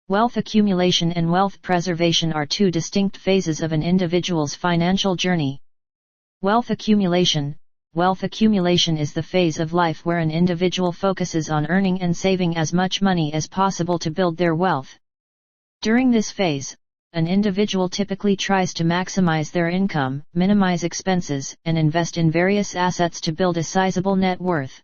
Wealth accumulation and wealth preservation are two distinct phases of an individual's financial journey. Wealth accumulation is the phase of life where an individual focuses on earning and saving as much money as possible to build their wealth. During this phase, an individual typically tries to maximize their income, minimize expenses, and invest in various assets to build a sizable net worth.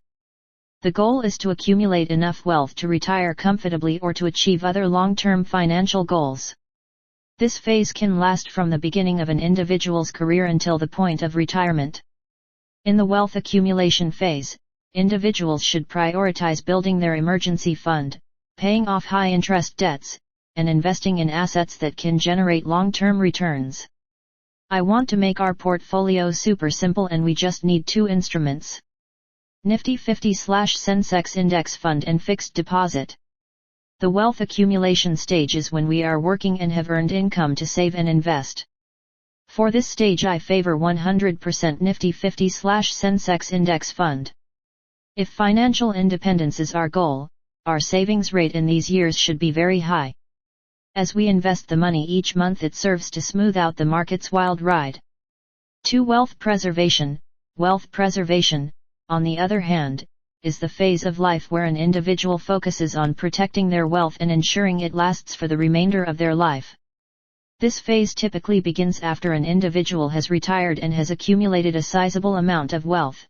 The goal is to accumulate enough wealth to retire comfortably or to achieve other long-term financial goals. This phase can last from the beginning of an individual's career until the point of retirement. In the wealth accumulation phase, individuals should prioritize building their emergency fund, paying off high-interest debts, and investing in assets that can generate long-term returns. I want to make our portfolio super simple, and we just need two instruments: Nifty 50/Sensex Index Fund and Fixed Deposit. The wealth accumulation stage is when we are working and have earned income to save and invest. For this stage I favor 100% Nifty 50/Sensex Index Fund. If financial independence is our goal, our savings rate in these years should be very high. As we invest the money each month, it serves to smooth out the market's wild ride. 2. Wealth preservation. Wealth preservation, on the other hand, is the phase of life where an individual focuses on protecting their wealth and ensuring it lasts for the remainder of their life. This phase typically begins after an individual has retired and has accumulated a sizable amount of wealth.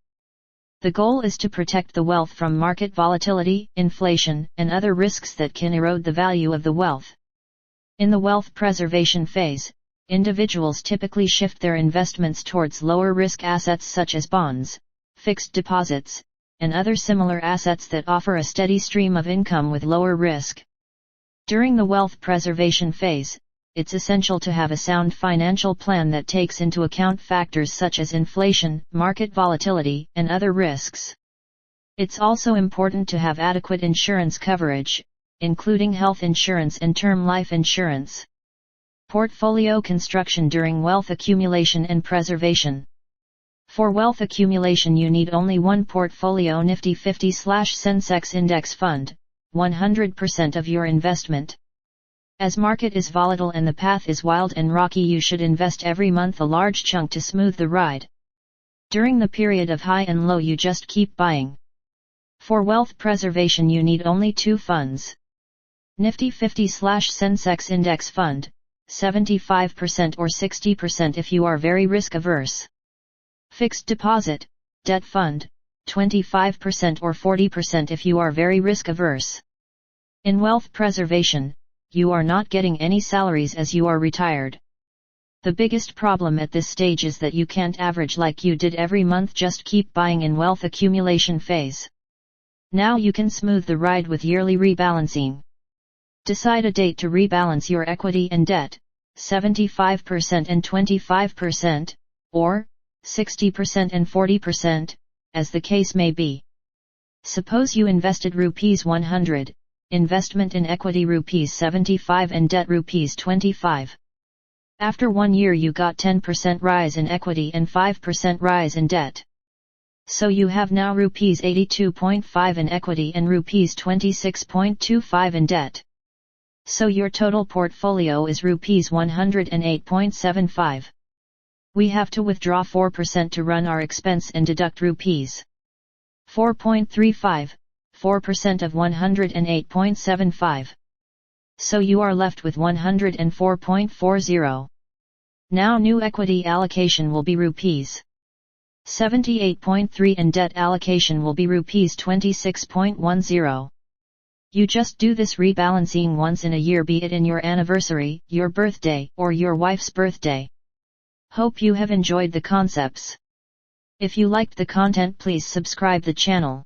The goal is to protect the wealth from market volatility, inflation, and other risks that can erode the value of the wealth. In the wealth preservation phase, individuals typically shift their investments towards lower risk assets such as bonds, fixed deposits, and other similar assets that offer a steady stream of income with lower risk. During the wealth preservation phase, it's essential to have a sound financial plan that takes into account factors such as inflation, market volatility, and other risks. It's also important to have adequate insurance coverage, including health insurance and term life insurance. Portfolio construction during wealth accumulation and preservation. For wealth accumulation you need only one portfolio Nifty 50/Sensex Index Fund, 100% of your investment. As market is volatile and the path is wild and rocky, you should invest every month a large chunk to smooth the ride. During the period of high and low you just keep buying. For wealth preservation you need only two funds. Nifty 50/Sensex Index Fund, 75% or 60% if you are very risk averse. Fixed deposit, debt fund, 25% or 40% if you are very risk averse. In wealth preservation, you are not getting any salaries as you are retired. The biggest problem at this stage is that you can't average like you did every month, just keep buying in wealth accumulation phase. Now you can smooth the ride with yearly rebalancing. Decide a date to rebalance your equity and debt, 75% and 25%, or 60% and 40%, as the case may be. Suppose you invested ₹100, investment in equity ₹75 and debt ₹25. After 1 year you got 10% rise in equity and 5% rise in debt. So you have now ₹82.5 in equity and ₹26.25 in debt. So your total portfolio is ₹108.75. We have to withdraw 4% to run our expense and deduct ₹4.35, 4% of 108.75. So you are left with 104.40. Now new equity allocation will be ₹78.3 and debt allocation will be ₹26.10. You just do this rebalancing once in a year, be it in your anniversary, your birthday, or your wife's birthday. Hope you have enjoyed the concepts. If you liked the content, please subscribe the channel.